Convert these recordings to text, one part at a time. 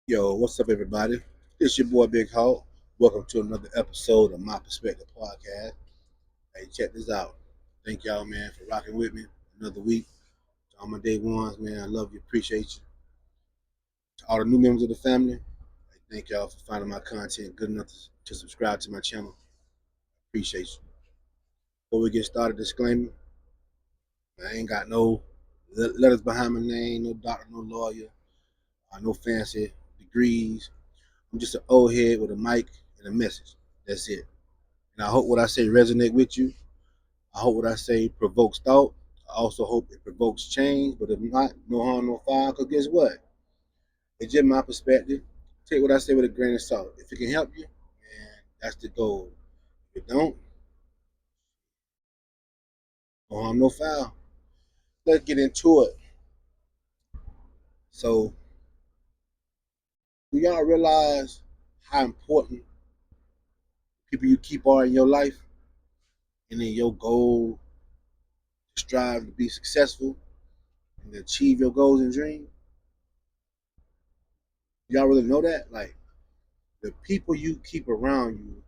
Yo, what's up, everybody? It's your boy Big Hawk. Welcome to another episode of My Perspective Podcast. Hey, check this out. Thank y'all, man, for rocking with me another week. To all my day ones, man, I love you, appreciate you. To all the new members of the family, thank y'all for finding my content good enough to subscribe to my channel. Appreciate you. Before we get started, disclaimer: I ain't got no letters behind my name, no doctor, no lawyer, no fancy degrees. I'm just an old head with a mic and a message. That's it. And I hope what I say resonate with you. I hope what I say provokes thought. I also hope it provokes change. But if not, no harm, no foul. Because guess what? It's just my perspective. Take what I say with a grain of salt. If it can help you, man, that's the goal. If it don't, no harm, no foul. Let's get into it. So, do y'all realize how important people you keep are in your life and in your goal to strive to be successful and to achieve your goals and dreams? Y'all really know that? Like, the people you keep around you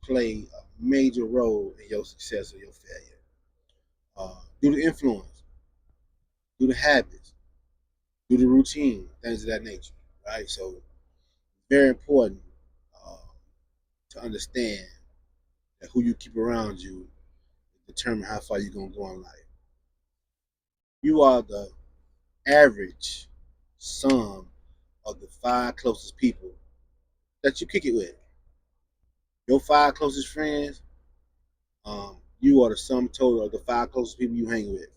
play a major role in your success or your failure. Due to influence, due to habits, due to routine, things of that nature, right? So, very important uh, to understand that who you keep around you determine how far you're gonna go in life. You are the average sum of the five closest people that you kick it with. Your five closest friends, you are the sum total of the five closest people you hang with.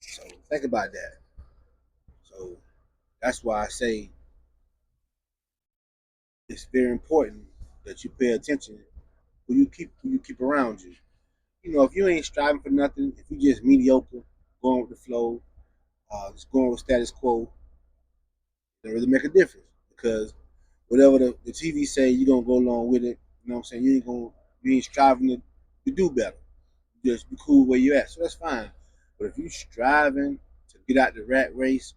So think about that. So that's why I say it's very important that you pay attention who you keep around you. You know, if you ain't striving for nothing, if you just mediocre, going with the flow, just going with status quo, it doesn't really make a difference because whatever the TV say, you're gonna go along with it. You know what I'm saying? You ain't striving to do better. You just be cool where you at. So that's fine. But if you striving to get out the rat race,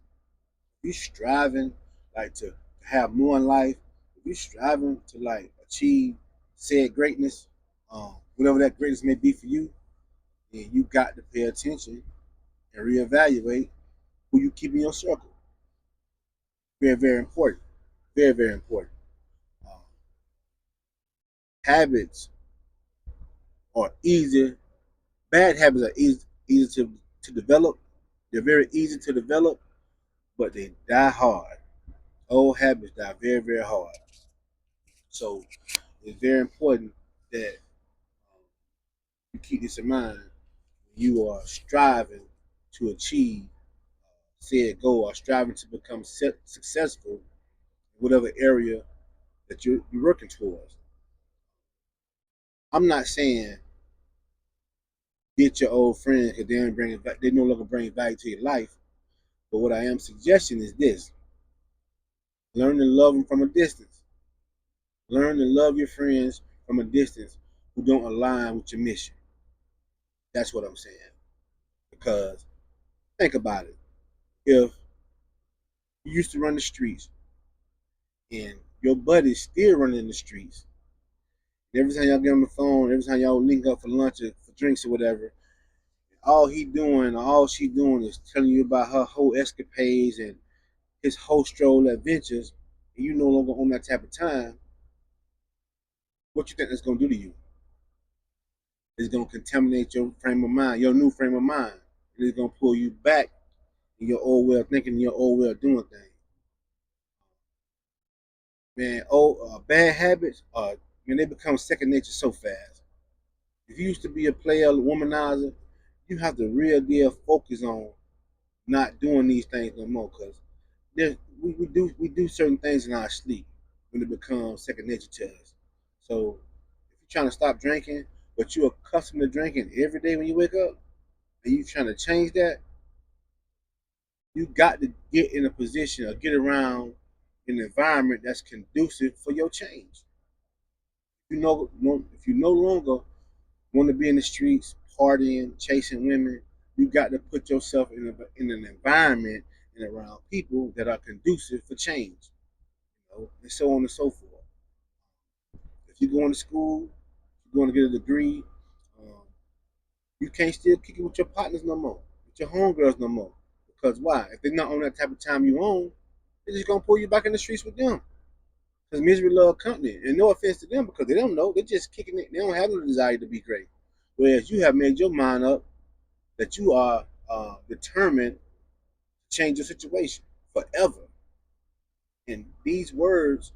if you striving like to have more in life, if you striving to like achieve said greatness, whatever that greatness may be for you, then you got to pay attention and reevaluate who you keep in your circle. Very, very important. Very, very important. Um, habits are easy. Bad habits are easy to develop. They're very easy to develop, but they die hard. Old habits die very, very hard. So it's very important that you keep this in mind. You are striving to achieve said goal or striving to become successful in whatever area that you're working towards. I'm not saying get your old friends because they no longer bring value to your life. But what I am suggesting is this: learn to love them from a distance. Learn to love your friends from a distance who don't align with your mission. That's what I'm saying. Because think about it. If you used to run the streets and your buddy's still running the streets, and every time y'all get on the phone, every time y'all link up for lunch or for drinks or whatever, all he doing or all she doing is telling you about her whole escapades and his whole stroll adventures, and you no longer on that type of time, what you think that's gonna do to you? It's gonna contaminate your frame of mind, your new frame of mind. And it's gonna pull you back in your old way of thinking, your old way of doing things. Man, bad habits are man, they become second nature so fast. If you used to be a player, a womanizer, you have to real deal focus on not doing these things no more because we do certain things in our sleep when it becomes second nature to us. So if you're trying to stop drinking, but you're accustomed to drinking every day when you wake up, and you trying to change that, you got to get in a position or get around an environment that's conducive for your change. If you no longer want to be in the streets, partying, chasing women, you got to put yourself in an environment and around people that are conducive for change. and so on and so forth. If you're going to school, if you're going to get a degree, um, you can't still kick it with your partners no more, with your homegirls no more. Because why? If they're not on that type of time you own, they're just gonna pull you back in the streets with them. Because misery love company, and no offense to them, because they don't know, they're just kicking it. They don't have the desire to be great. Whereas you have made your mind up that you are determined to change your situation forever. And these words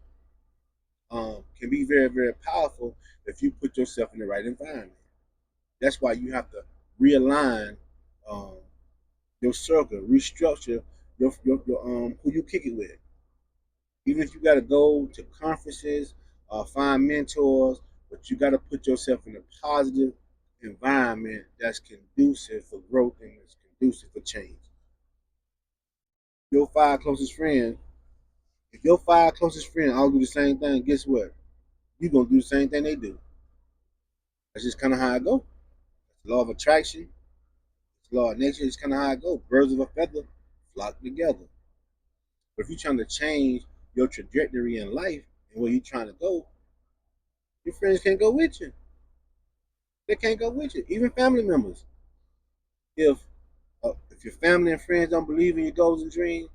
can be very, very powerful if you put yourself in the right environment. That's why you have to realign um, your circle, restructure your who you kick it with. Even if you got to go to conferences, find mentors, but you got to put yourself in a positive environment that's conducive for growth and that's conducive for change. Your five closest friends, if your five closest friends all do the same thing, guess what? You're gonna do the same thing they do. That's just kind of how I go. It's law of attraction. It's law of nature. It's kind of how I go. Birds of a feather flock together. But if you're trying to change your trajectory in life and where you're trying to go, your friends can't go with you. They can't go with you. Even family members. If your family and friends don't believe in your goals and dreams,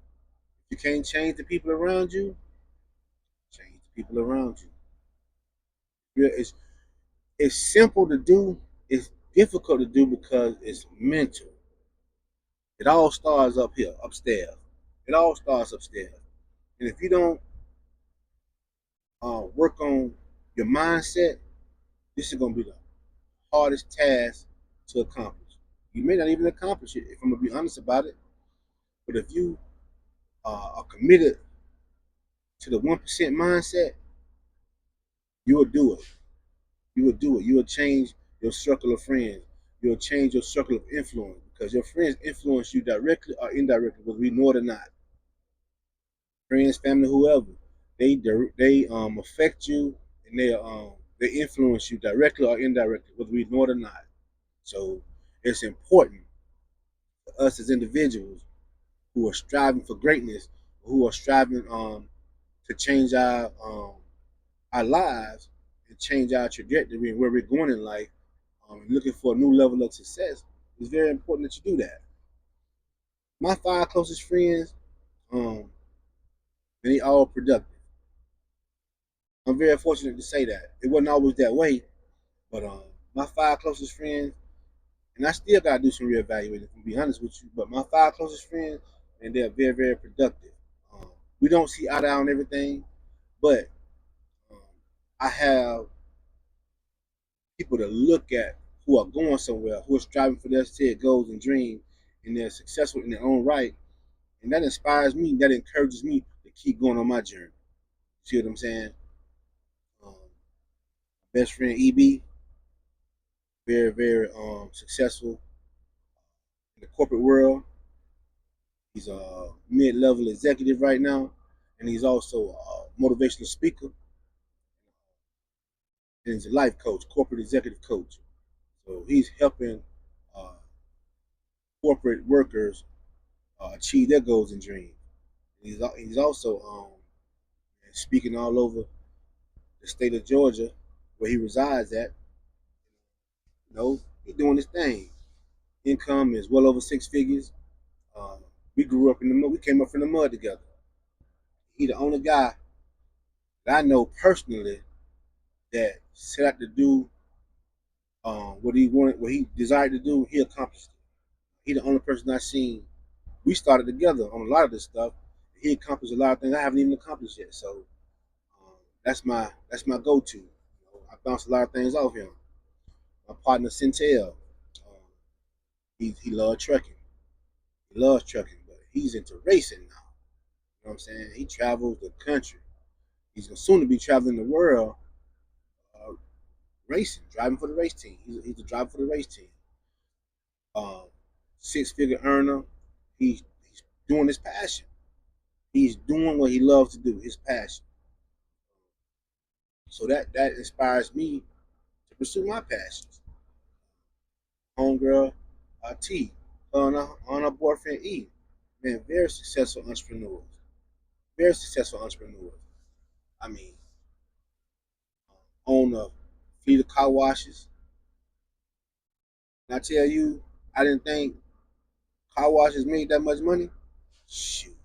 you can't change the people around you. Change the people around you. It's simple to do. It's difficult to do because it's mental. It all starts up here, upstairs. It all starts upstairs. And if you don't work on your mindset, this is going to be the hardest task to accomplish. You may not even accomplish it, if I'm going to be honest about it. But if you are committed to the 1% mindset, you will do it. You will do it. You will change your circle of friends. You'll change your circle of influence because your friends influence you directly or indirectly, whether we know it or not. Friends, family, whoever, they affect you and they influence you directly or indirectly, whether we know it or not. So it's important for us as individuals who are striving for greatness, who are striving to change our lives and change our trajectory and where we're going in life, looking for a new level of success. It's very important that you do that. My five closest friends, um, and they all productive. I'm very fortunate to say that. It wasn't always that way, but my five closest friends, and I still gotta do some reevaluating to be honest with you. But my five closest friends, and they're very, very productive. Um, we don't see eye to eye on everything, but um, I have people to look at who are going somewhere, who are striving for their said goals and dreams, and they're successful in their own right, and that inspires me. That encourages me to keep going on my journey. See what I'm saying? Um, best friend EB, very, very successful in the corporate world. He's a mid-level executive right now, and he's also a motivational speaker, and he's a life coach, corporate executive coach. So he's helping uh, corporate workers achieve their goals and dreams. He's also speaking all over the state of Georgia, where he resides at. He's doing his thing. Income is well over six figures. Uh, we grew up in the mud. We came up from the mud together. He the only guy that I know personally that set out to do what he wanted, what he desired to do. He accomplished it. He the only person I seen. We started together on a lot of this stuff. He accomplished a lot of things I haven't even accomplished yet. So that's my go-to. I bounce a lot of things off him. My partner Centel, he loves trucking. He loves trucking, but he's into racing now. You know what I'm saying? He travels the country. He's soon to be traveling the world, uh, racing, driving for the race team. He's a driver for the race team. Um, Six-figure earner. He's doing his passion. He's doing what he loves to do, his passion. So that inspires me to pursue my passions. Homegirl, T, her boyfriend E, man, very successful entrepreneurs. Very successful entrepreneurs. I mean, own a fleet of car washes. And I tell you, I didn't think car washes made that much money. Shoot,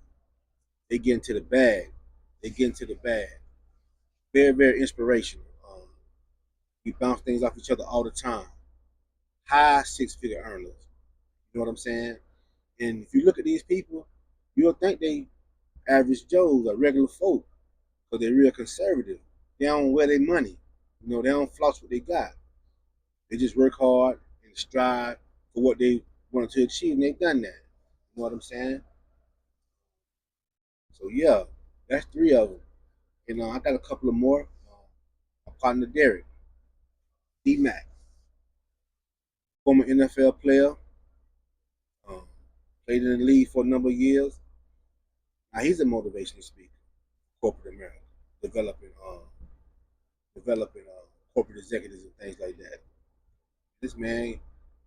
they get into the bag. They get into the bag. Very, very inspirational. We bounce things off each other all the time. High six-figure earners. You know what I'm saying? And if you look at these people, you'll think they average Joes or regular folk because they're real conservative. They don't wear their money. You know, they don't floss what they got. They just work hard and strive for what they wanted to achieve, and they've done that. You know what I'm saying? So yeah, that's three of them. You know, I got a couple of more. My partner Derek, D-Mac, former NFL player, um, played in the league for a number of years. Now he's a motivational speaker, corporate America, developing, corporate executives and things like that. This man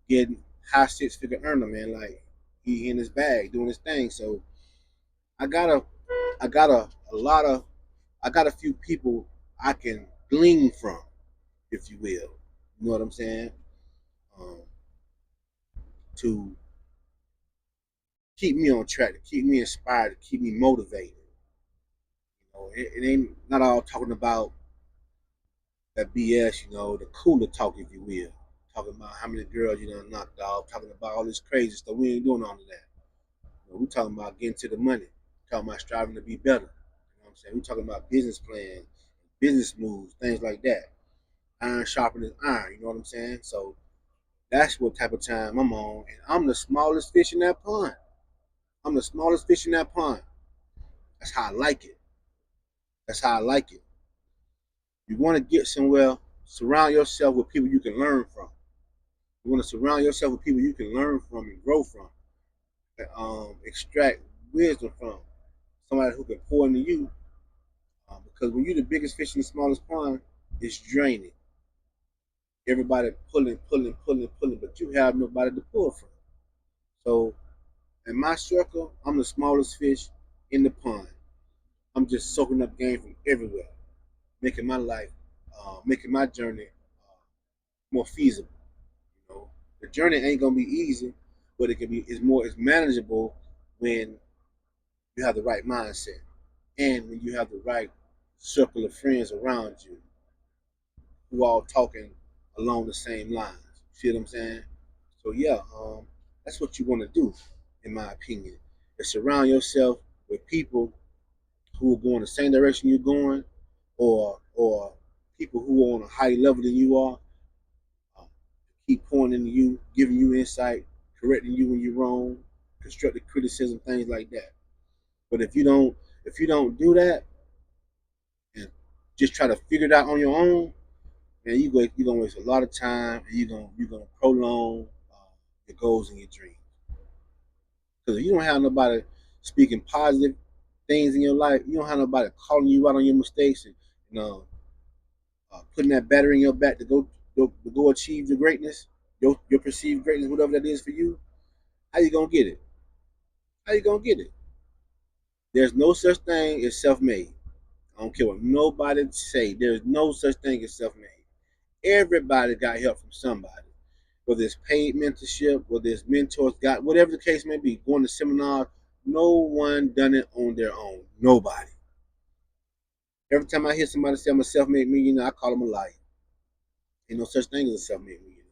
getting high six-figure earner, man. Like he in his bag doing his thing. So I got a, I got a lot of, I got a few people I can glean from, if you will. You know what I'm saying? Um, to keep me on track, to keep me inspired, to keep me motivated. You know, it ain't not all talking about that BS. You know, the cooler talk, if you will. Talking about how many girls you done knocked off. Talking about all this crazy stuff. We ain't doing all of that. You know, we talking about getting to the money. Talking about striving to be better. You know what I'm saying? We talking about business plans, business moves, things like that. Iron sharpening iron. You know what I'm saying? So that's what type of time I'm on, and I'm the smallest fish in that pond. I'm the smallest fish in that pond. That's how I like it. That's how I like it. You want to get somewhere, surround yourself with people you can learn from. You want to surround yourself with people you can learn from and grow from, extract wisdom from. Somebody who can pour into you. Because when you're the biggest fish in the smallest pond, it's draining. Everybody pulling, pulling, pulling, pulling, but you have nobody to pull from. So in my circle, I'm the smallest fish in the pond. I'm just soaking up game from everywhere, making my life, making my journey more feasible. You know, the journey ain't gonna be easy, but it can be. It's manageable when you have the right mindset and when you have the right circle of friends around you who all talking along the same lines. See what I'm saying? So yeah, that's what you want to do, in my opinion. Is surround yourself with people who are going the same direction you're going, or people who are on a higher level than you are. Uh, Keep pouring into you, giving you insight, correcting you when you're wrong, constructive criticism, things like that. But if you don't do that and just try to figure it out on your own, man, you're gonna waste a lot of time, and you're gonna prolong your goals and your dreams. Because if you don't have nobody speaking positive things in your life, you don't have nobody calling you out on your mistakes and you know putting that battery in your back to go achieve your greatness, your perceived greatness, whatever that is for you. How you gonna get it? How you gonna get it? There's no such thing as self-made. I don't care what nobody say. There's no such thing as self-made. Everybody got help from somebody, whether it's paid mentorship, whether it's mentors, got whatever the case may be, going to seminars. No one done it on their own. Nobody. Every time I hear somebody say I'm a self-made millionaire, I call them a liar. Ain't no such thing as a self-made millionaire.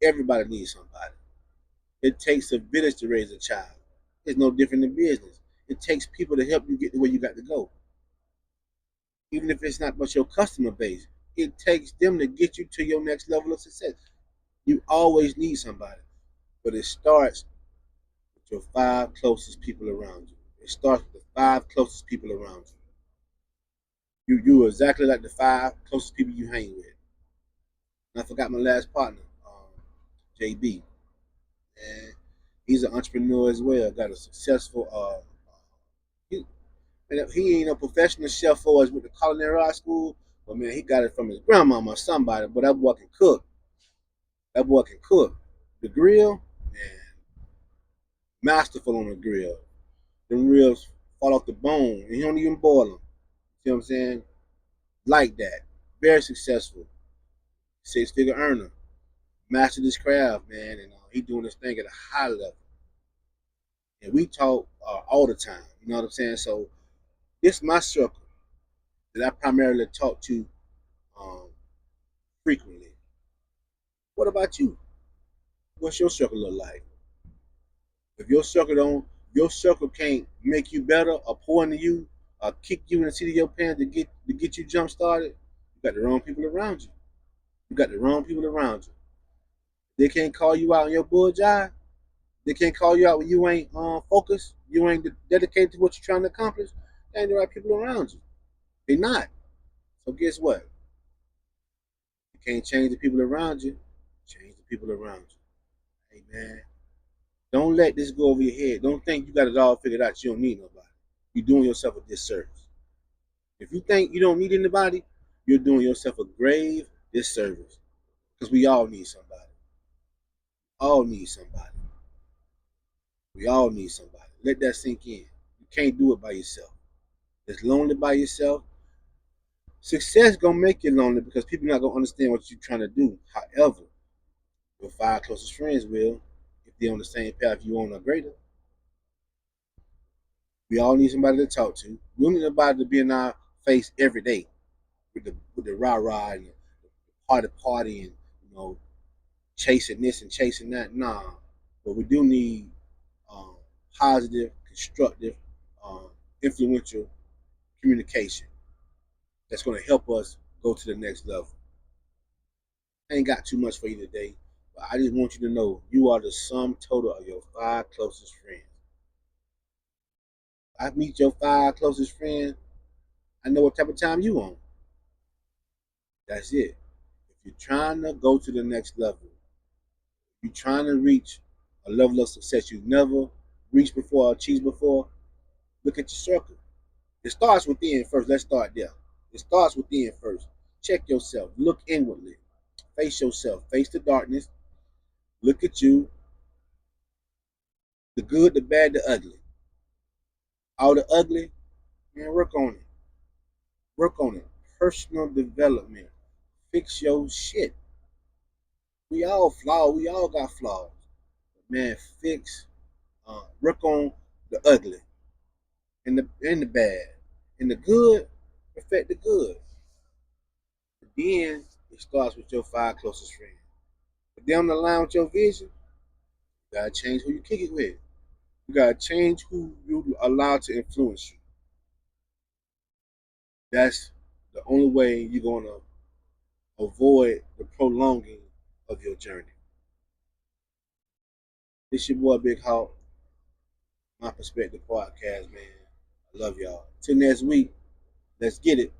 Everybody needs somebody. It takes a village to raise a child. It's no different than business. It takes people to help you get to where you got to go. Even if it's not but your customer base, it takes them to get you to your next level of success. You always need somebody, but it starts with your five closest people around you. It starts with the five closest people around you. You are exactly like the five closest people you hang with. And I forgot my last partner, JB, and he's an entrepreneur as well. Got a successful. He, he ain't a professional chef for us with the culinary art school, but man, he got it from his grandmama or somebody. But that boy can cook. That boy can cook. The grill, man, masterful on the grill. Them ribs fall off the bone, and he don't even boil them. See what I'm saying? like that, very successful, 6-figure earner, mastered his craft, man, and he doing this thing at a high level. And we talk all the time, you know what I'm saying? So this is my circle that I primarily talk to um, frequently. What about you? What's your circle look like? If your circle can't make you better or pour into you or kick you in the seat of your pants to get you jump started, you got the wrong people around you. You got the wrong people around you. They can't call you out on your bull jive. They can't call you out when you ain't focused. You ain't dedicated to what you're trying to accomplish. They ain't the right people around you. They not. So guess what? You can't change the people around you. Change the people around you. Hey man, don't let this go over your head. Don't think you got it all figured out. You don't need nobody. You're doing yourself a disservice. If you think you don't need anybody, you're doing yourself a grave disservice. Because we all need somebody. All need somebody. We all need somebody. Let that sink in. You can't do it by yourself. It's lonely by yourself. Success gonna make you lonely because people not gonna understand what you're trying to do. However, your 5 closest friends will, if they're on the same path you on or greater. We all need somebody to talk to. We don't need somebody to be in our face every day with the rah rah and the party and chasing this and chasing that. Nah, but we do need um, positive, constructive, um, influential communication that's going to help us go to the next level. I ain't got too much for you today, but I just want you to know you are the sum total of your 5 closest friends. If I meet your 5 closest friends, I know what type of time you on. That's it. If you're trying to go to the next level, if you're trying to reach a level of success you've never reached before or achieved before, look at your circle. It starts within first. Let's start there. It starts within first. Check yourself. Look inwardly. Face yourself. Face the darkness. Look at you. The good, the bad, the ugly. All the ugly, man, work on it. Work on it. Personal development. Fix your shit. We all flawed. We all got flaws. Man, work on the ugly and the bad. And the good, perfect the good. But then it starts with your 5 closest friends. But down the line with your vision, you gotta change who you kick it with. You gotta change who you allow to influence you. That's the only way you're gonna avoid the prolonging of your journey. This your boy Big Hawk, my perspective podcast, man. I love y'all. Till next week, let's get it.